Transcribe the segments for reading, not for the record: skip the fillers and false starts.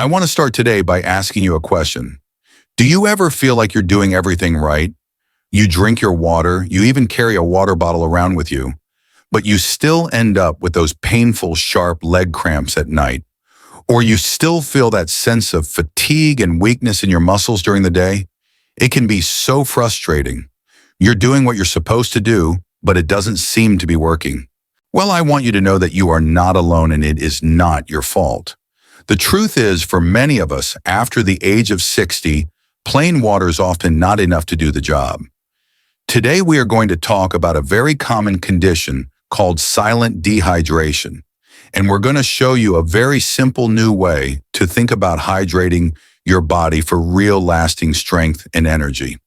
I want to start today by asking you a question. Do you ever feel like you're doing everything right? You drink your water, you even carry a water bottle around with you, but you still end up with those painful, sharp leg cramps at night. Or you still feel that sense of fatigue and weakness in your muscles during the day? It can be so frustrating. You're doing what you're supposed to do, but it doesn't seem to be working. Well, I want you to know that you are not alone and it is not your fault. The truth is, for many of us, after the age of 60, plain water is often not enough to do the job. Today, we are going to talk about a very common condition called silent dehydration. And we're going to show you a very simple new way to think about hydrating your body for real lasting strength and energy.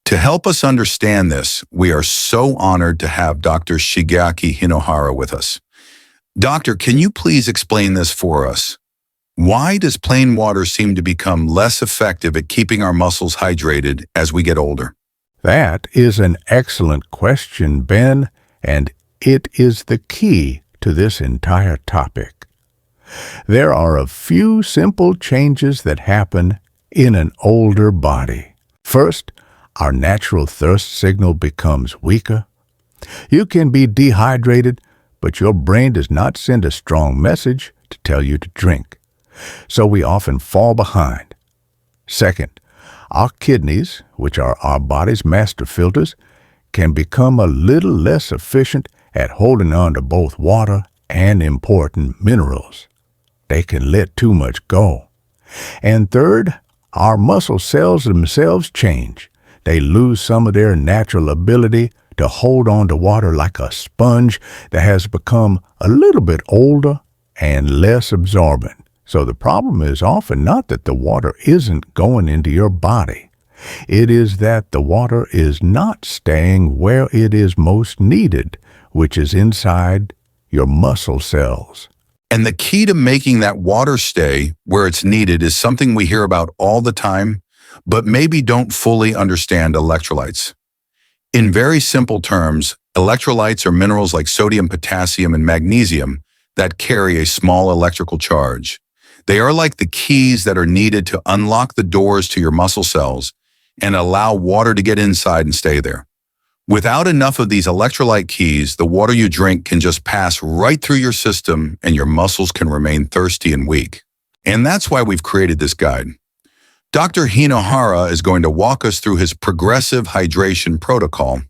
To help us understand this, we are so honored to have Dr. Shigeaki Hinohara with us. Doctor, can you please explain this for us? Why does plain water seem to become less effective at keeping our muscles hydrated as we get older? That is an excellent question, Ben, and it is the key to this entire topic. There are a few simple changes that happen in an older body. First, our natural thirst signal becomes weaker. You can be dehydrated, but your brain does not send a strong message to tell you to drink. So we often fall behind. Second, our kidneys, which are our body's master filters, can become a little less efficient at holding on to both water and important minerals. They can let too much go. And third, our muscle cells themselves change. They lose some of their natural ability to hold on to water like a sponge that has become a little bit older and less absorbent. So the problem is often not that the water isn't going into your body. It is that the water is not staying where it is most needed, which is inside your muscle cells. And the key to making that water stay where it's needed is something we hear about all the time, but maybe don't fully understand: electrolytes. In very simple terms, electrolytes are minerals like sodium, potassium, and magnesium that carry a small electrical charge. They are like the keys that are needed to unlock the doors to your muscle cells and allow water to get inside and stay there. Without enough of these electrolyte keys, the water you drink can just pass right through your system and your muscles can remain thirsty and weak. And that's why we've created this guide. Dr. Hinohara is going to walk us through his progressive hydration protocol.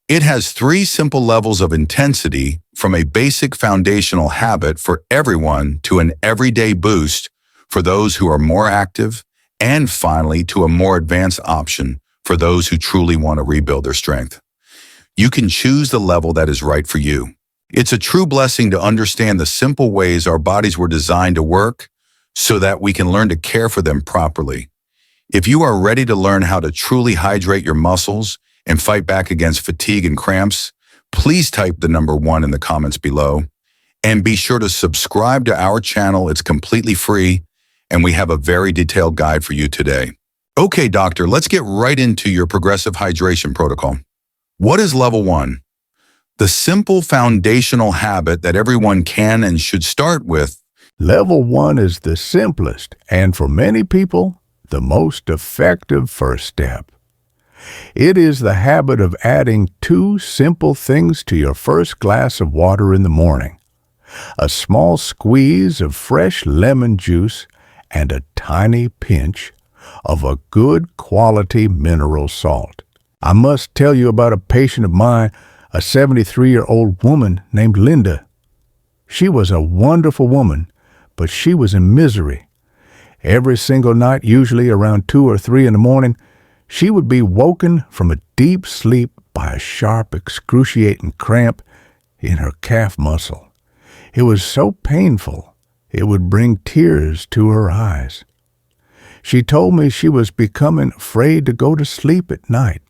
It has 3 simple levels of intensity, from a basic foundational habit for everyone to an everyday boost for those who are more active, and finally to a more advanced option for those who truly want to rebuild their strength. You can choose the level that is right for you. It's a true blessing to understand the simple ways our bodies were designed to work so that we can learn to care for them properly. If you are ready to learn how to truly hydrate your muscles and fight back against fatigue and cramps, please type the number 1 in the comments below. And be sure to subscribe to our channel. It's completely free, and we have a very detailed guide for you today. Okay, doctor, let's get right into your progressive hydration protocol. What is level 1? The simple foundational habit that everyone can and should start with. Level 1 is the simplest, and for many people, the most effective first step. It is the habit of adding 2 simple things to your first glass of water in the morning: a small squeeze of fresh lemon juice and a tiny pinch of a good quality mineral salt. I must tell you about a patient of mine, a 73-year-old woman named Linda. She was a wonderful woman, but she was in misery. Every single night, usually around 2 or 3 in the morning, she would be woken from a deep sleep by a sharp, excruciating cramp in her calf muscle. It was so painful, it would bring tears to her eyes. She told me she was becoming afraid to go to sleep at night.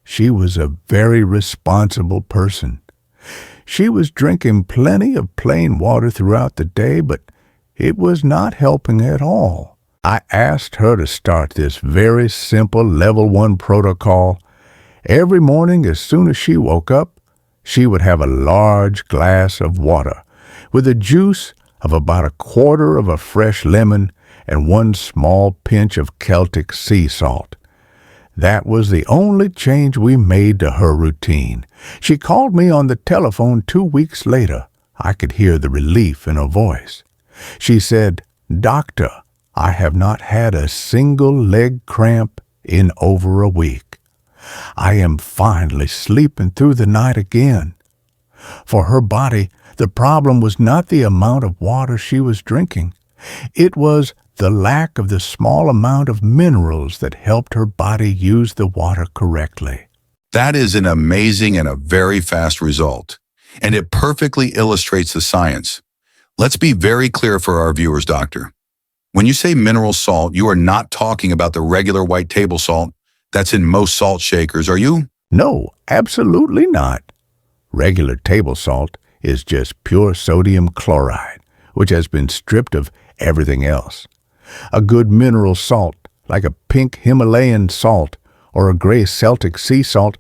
She was a very responsible person. She was drinking plenty of plain water throughout the day, but it was not helping at all. I asked her to start this very simple level 1 protocol. Every morning, as soon as she woke up, she would have a large glass of water with a juice of about a quarter of a fresh lemon and one small pinch of Celtic sea salt. That was the only change we made to her routine. She called me on the telephone 2 weeks later. I could hear the relief in her voice. She said, "Doctor, I have not had a single leg cramp in over a week. I am finally sleeping through the night again." For her body, the problem was not the amount of water she was drinking. It was the lack of the small amount of minerals that helped her body use the water correctly. That is an amazing and a very fast result, and it perfectly illustrates the science. Let's be very clear for our viewers, doctor. When you say mineral salt, you are not talking about the regular white table salt that's in most salt shakers, are you? No, absolutely not. Regular table salt is just pure sodium chloride, which has been stripped of everything else. A good mineral salt, like a pink Himalayan salt or a gray Celtic sea salt,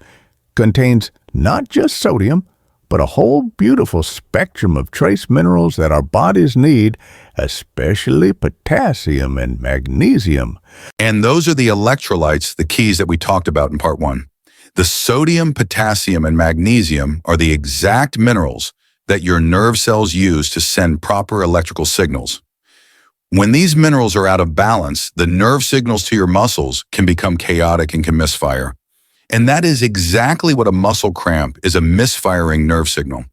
contains not just sodium, but a whole beautiful spectrum of trace minerals that our bodies need, especially potassium and magnesium. And those are the electrolytes, the keys that we talked about in part 1. The sodium, potassium, and magnesium are the exact minerals that your nerve cells use to send proper electrical signals. When these minerals are out of balance, the nerve signals to your muscles can become chaotic and can misfire. And that is exactly what a muscle cramp is, a misfiring nerve signal.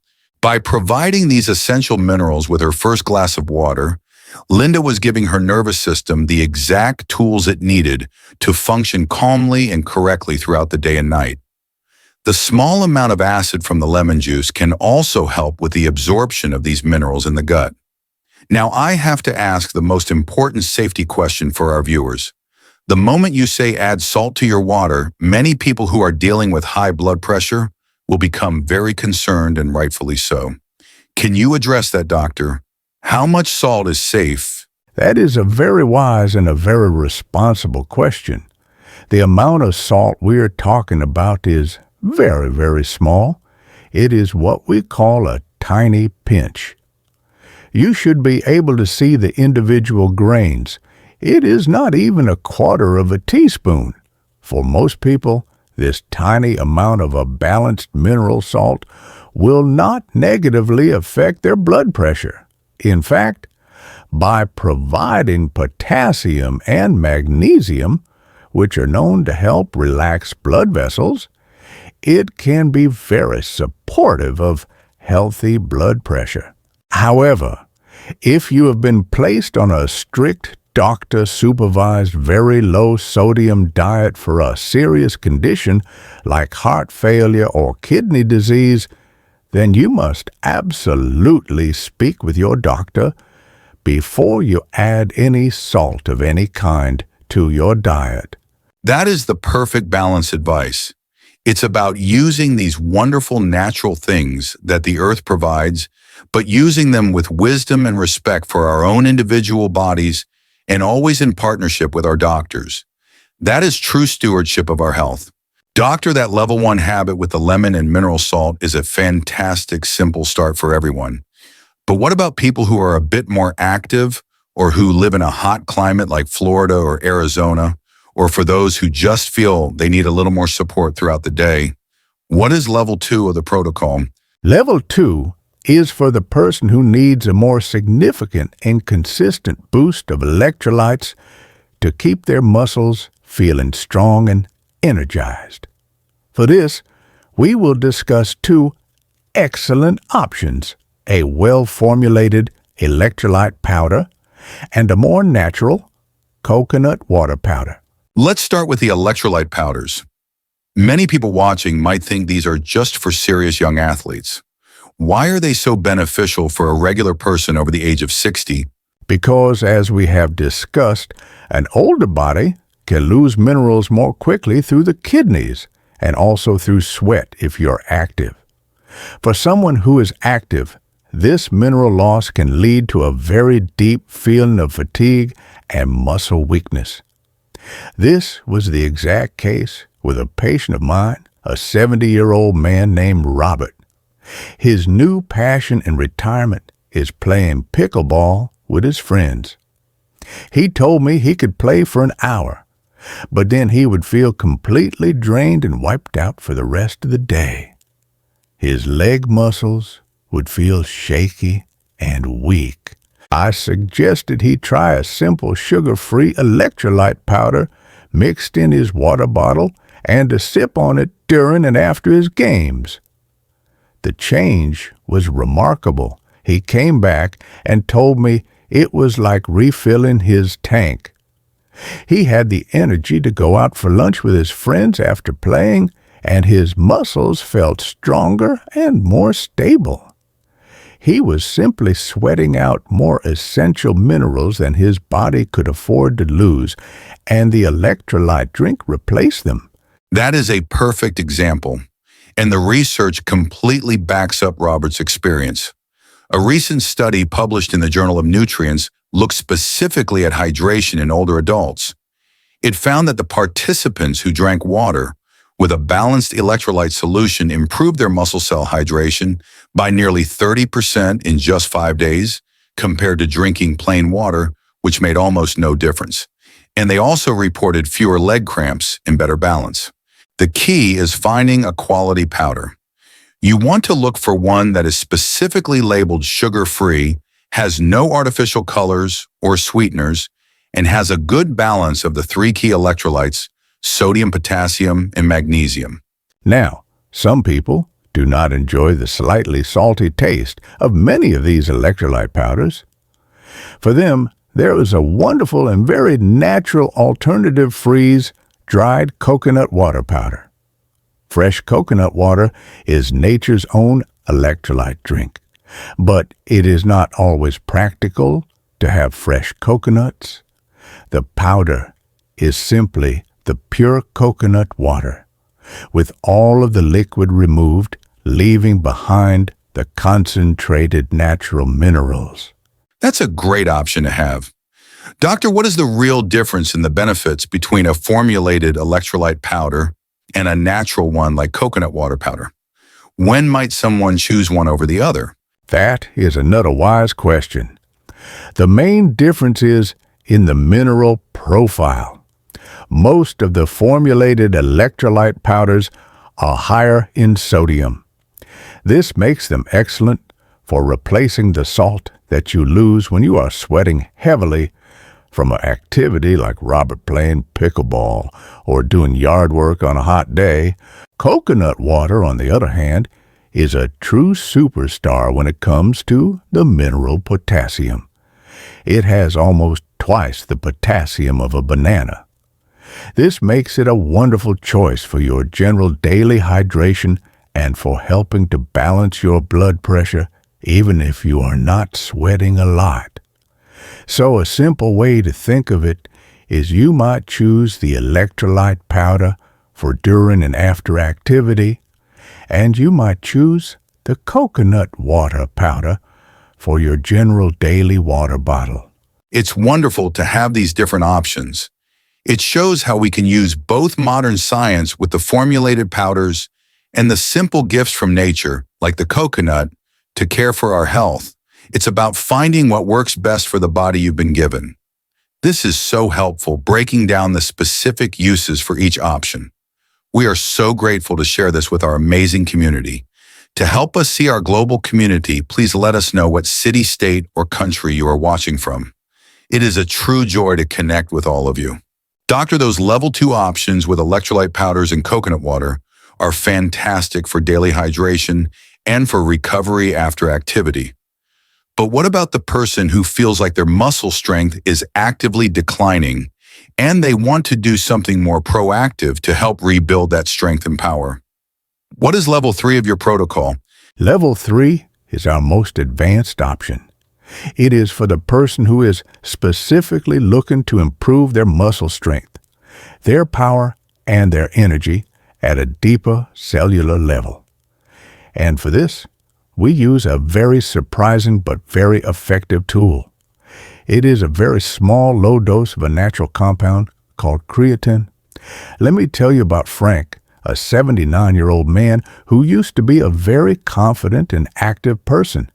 By providing these essential minerals with her first glass of water, Linda was giving her nervous system the exact tools it needed to function calmly and correctly throughout the day and night. The small amount of acid from the lemon juice can also help with the absorption of these minerals in the gut. Now, I have to ask the most important safety question for our viewers. The moment you say add salt to your water, many people who are dealing with high blood pressure will become very concerned, and rightfully so. Can you address that, doctor? How much salt is safe? That is a very wise and a very responsible question. The amount of salt we're talking about is very, very small. It is what we call a tiny pinch. You should be able to see the individual grains. It is not even a quarter of a teaspoon. For most people, this tiny amount of a balanced mineral salt will not negatively affect their blood pressure. In fact, by providing potassium and magnesium, which are known to help relax blood vessels, it can be very supportive of healthy blood pressure. However, if you have been placed on a strict doctor-supervised very low-sodium diet for a serious condition like heart failure or kidney disease, then you must absolutely speak with your doctor before you add any salt of any kind to your diet. That is the perfect balanced advice. It's about using these wonderful natural things that the earth provides, but using them with wisdom and respect for our own individual bodies and always in partnership with our doctors. That is true stewardship of our health. Doctor, that level 1 habit with the lemon and mineral salt is a fantastic, simple start for everyone. But what about people who are a bit more active or who live in a hot climate like Florida or Arizona, or for those who just feel they need a little more support throughout the day? What is level 2 of the protocol? Level 2 is for the person who needs a more significant and consistent boost of electrolytes to keep their muscles feeling strong and energized. For this, we will discuss 2 excellent options: a well-formulated electrolyte powder and a more natural coconut water powder. Let's start with the electrolyte powders. Many people watching might think these are just for serious young athletes. Why are they so beneficial for a regular person over the age of 60? Because, as we have discussed, an older body can lose minerals more quickly through the kidneys and also through sweat if you're active. For someone who is active, this mineral loss can lead to a very deep feeling of fatigue and muscle weakness. This was the exact case with a patient of mine, a 70-year-old man named Robert. His new passion in retirement is playing pickleball with his friends. He told me he could play for an hour, but then he would feel completely drained and wiped out for the rest of the day. His leg muscles would feel shaky and weak. I suggested he try a simple sugar-free electrolyte powder mixed in his water bottle and to sip on it during and after his games. The change was remarkable. He came back and told me it was like refilling his tank. He had the energy to go out for lunch with his friends after playing, and his muscles felt stronger and more stable. He was simply sweating out more essential minerals than his body could afford to lose, and the electrolyte drink replaced them. That is a perfect example, and the research completely backs up Robert's experience. A recent study published in the Journal of Nutrients looked specifically at hydration in older adults. It found that the participants who drank water with a balanced electrolyte solution improved their muscle cell hydration by nearly 30% in just 5 days, compared to drinking plain water, which made almost no difference. And they also reported fewer leg cramps and better balance. The key is finding a quality powder. You want to look for one that is specifically labeled sugar-free, has no artificial colors or sweeteners, and has a good balance of the 3 key electrolytes: sodium, potassium, and magnesium. Now, some people do not enjoy the slightly salty taste of many of these electrolyte powders. For them, there is a wonderful and very natural alternative: freeze-dried coconut water powder. Fresh coconut water is nature's own electrolyte drink, but it is not always practical to have fresh coconuts. The powder is simply the pure coconut water, with all of the liquid removed, leaving behind the concentrated natural minerals. That's a great option to have. Doctor, what is the real difference in the benefits between a formulated electrolyte powder and a natural one like coconut water powder? When might someone choose one over the other? That is another wise question. The main difference is in the mineral profile. Most of the formulated electrolyte powders are higher in sodium. This makes them excellent for replacing the salt that you lose when you are sweating heavily from an activity like Robert playing pickleball or doing yard work on a hot day. Coconut water, on the other hand, is a true superstar when it comes to the mineral potassium. It has almost twice the potassium of a banana. This makes it a wonderful choice for your general daily hydration and for helping to balance your blood pressure even if you are not sweating a lot. So a simple way to think of it is you might choose the electrolyte powder for during and after activity, and you might choose the coconut water powder for your general daily water bottle. It's wonderful to have these different options. It shows how we can use both modern science with the formulated powders and the simple gifts from nature, like the coconut, to care for our health. It's about finding what works best for the body you've been given. This is so helpful, breaking down the specific uses for each option. We are so grateful to share this with our amazing community. To help us see our global community, please let us know what city, state, or country you are watching from. It is a true joy to connect with all of you. Doctor, those level 2 options with electrolyte powders and coconut water are fantastic for daily hydration and for recovery after activity. But what about the person who feels like their muscle strength is actively declining and they want to do something more proactive to help rebuild that strength and power? What is level 3 of your protocol? Level 3 is our most advanced option. It is for the person who is specifically looking to improve their muscle strength, their power, and their energy at a deeper cellular level. And for this, we use a very surprising but very effective tool. It is a very small, low dose of a natural compound called creatine. Let me tell you about Frank, a 79-year-old man who used to be a very confident and active person.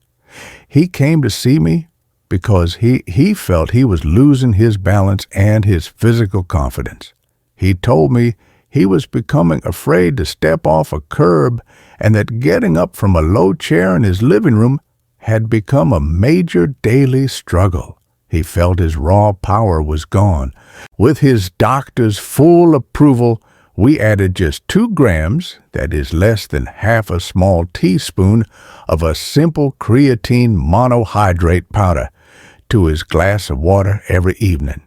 He came to see me because he felt he was losing his balance and his physical confidence. He told me he was becoming afraid to step off a curb and that getting up from a low chair in his living room had become a major daily struggle. He felt his raw power was gone. With his doctor's full approval, we added just 2 grams, that is less than half a small teaspoon, of a simple creatine monohydrate powder to his glass of water every evening.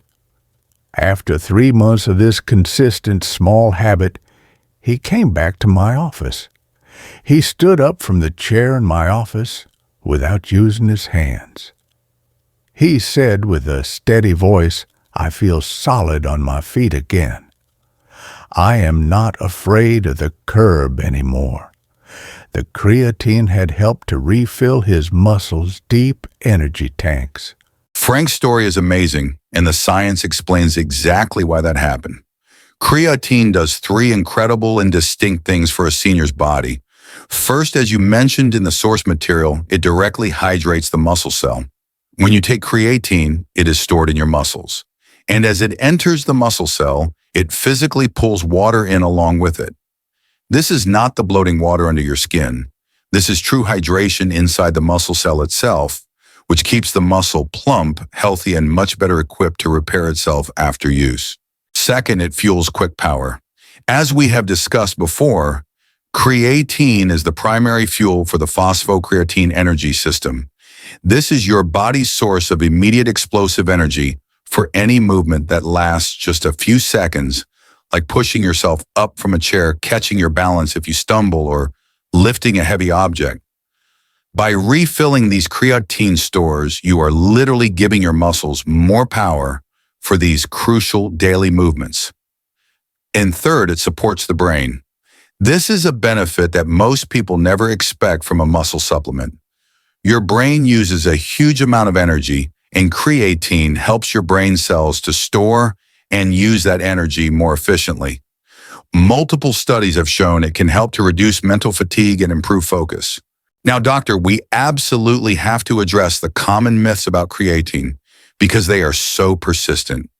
After 3 months of this consistent small habit, he came back to my office. He stood up from the chair in my office without using his hands. He said with a steady voice, "I feel solid on my feet again. I am not afraid of the curb anymore." The creatine had helped to refill his muscles' deep energy tanks. Frank's story is amazing, and the science explains exactly why that happened. Creatine does 3 incredible and distinct things for a senior's body. First, as you mentioned in the source material, it directly hydrates the muscle cell. When you take creatine, it is stored in your muscles. And as it enters the muscle cell, it physically pulls water in along with it. This is not the bloating water under your skin. This is true hydration inside the muscle cell itself, which keeps the muscle plump, healthy, and much better equipped to repair itself after use. Second, it fuels quick power. As we have discussed before, creatine is the primary fuel for the phosphocreatine energy system. This is your body's source of immediate explosive energy for any movement that lasts just a few seconds, like pushing yourself up from a chair, catching your balance if you stumble, or lifting a heavy object. By refilling these creatine stores, you are literally giving your muscles more power for these crucial daily movements. And third, it supports the brain. This is a benefit that most people never expect from a muscle supplement. Your brain uses a huge amount of energy, and creatine helps your brain cells to store and use that energy more efficiently. Multiple studies have shown it can help to reduce mental fatigue and improve focus. Now, doctor, we absolutely have to address the common myths about creatine because they are so persistent.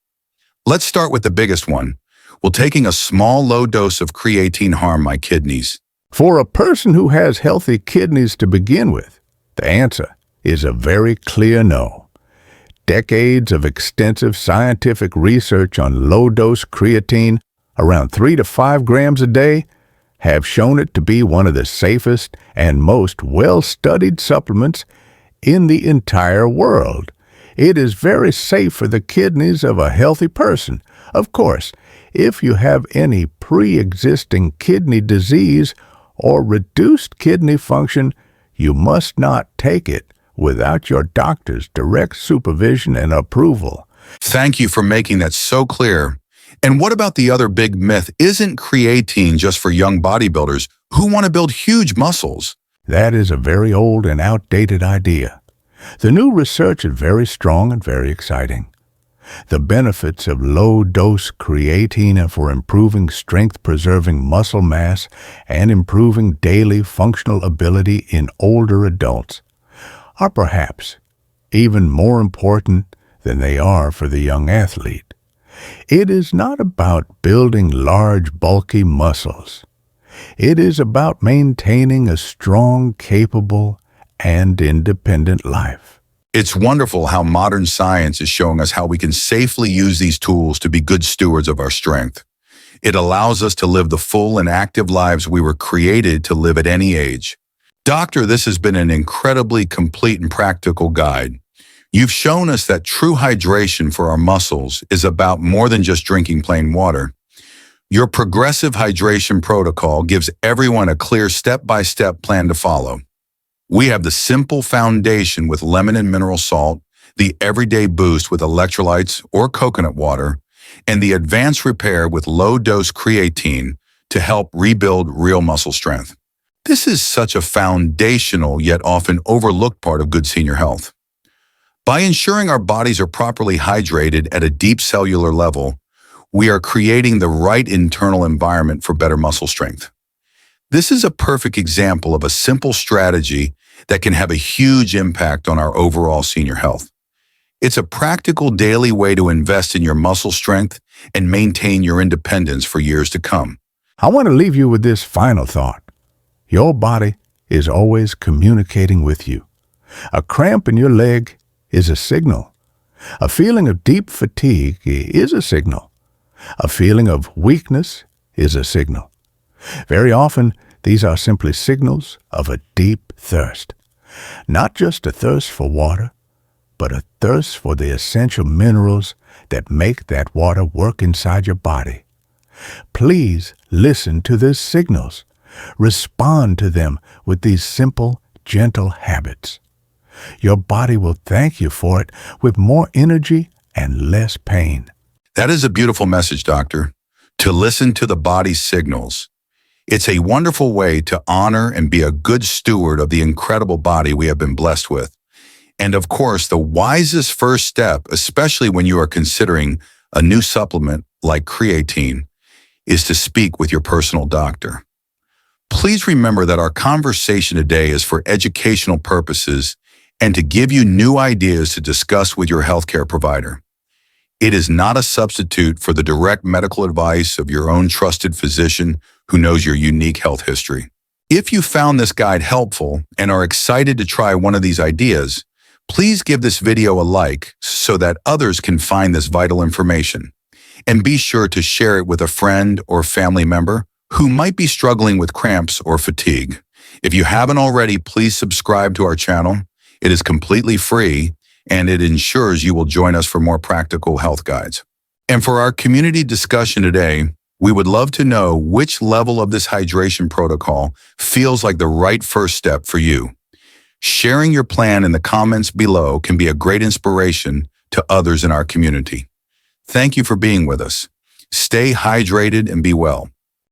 Let's start with the biggest one. Will taking a small, low dose of creatine harm my kidneys? For a person who has healthy kidneys to begin with, the answer is a very clear no. Decades of extensive scientific research on low-dose creatine, around 3 to 5 grams a day, have shown it to be one of the safest and most well-studied supplements in the entire world. It is very safe for the kidneys of a healthy person. Of course, if you have any pre-existing kidney disease or reduced kidney function, you must not take it without your doctor's direct supervision and approval. Thank you for making that so clear. And what about the other big myth? Isn't creatine just for young bodybuilders who want to build huge muscles? That is a very old and outdated idea. The new research is very strong and very exciting. The benefits of low-dose creatine for improving strength-preserving muscle mass and improving daily functional ability in older adults are perhaps even more important than they are for the young athlete. It is not about building large, bulky muscles. It is about maintaining a strong, capable, and independent life. It's wonderful how modern science is showing us how we can safely use these tools to be good stewards of our strength. It allows us to live the full and active lives we were created to live at any age. Doctor, this has been an incredibly complete and practical guide. You've shown us that true hydration for our muscles is about more than just drinking plain water. Your progressive hydration protocol gives everyone a clear step-by-step plan to follow. We have the simple foundation with lemon and mineral salt, the everyday boost with electrolytes or coconut water, and the advanced repair with low-dose creatine to help rebuild real muscle strength. This is such a foundational yet often overlooked part of good senior health. By ensuring our bodies are properly hydrated at a deep cellular level, we are creating the right internal environment for better muscle strength. This is a perfect example of a simple strategy that can have a huge impact on our overall senior health. It's a practical daily way to invest in your muscle strength and maintain your independence for years to come. I want to leave you with this final thought. Your body is always communicating with you. A cramp in your leg is a signal. A feeling of deep fatigue is a signal. A feeling of weakness is a signal. Very often, these are simply signals of a deep thirst. Not just a thirst for water, but a thirst for the essential minerals that make that water work inside your body. Please listen to these signals. Respond to them with these simple, gentle habits. Your body will thank you for it with more energy and less pain. That is a beautiful message, Doctor. To listen to the body's signals. It's a wonderful way to honor and be a good steward of the incredible body we have been blessed with. And of course, the wisest first step, especially when you are considering a new supplement like creatine, is to speak with your personal doctor. Please remember that our conversation today is for educational purposes and to give you new ideas to discuss with your healthcare provider. It is not a substitute for the direct medical advice of your own trusted physician who knows your unique health history. If you found this guide helpful and are excited to try one of these ideas, please give this video a like so that others can find this vital information. And be sure to share it with a friend or family member who might be struggling with cramps or fatigue. If you haven't already, please subscribe to our channel. It is completely free, and it ensures you will join us for more practical health guides. And for our community discussion today, we would love to know which level of this hydration protocol feels like the right first step for you. Sharing your plan in the comments below can be a great inspiration to others in our community. Thank you for being with us. Stay hydrated and be well.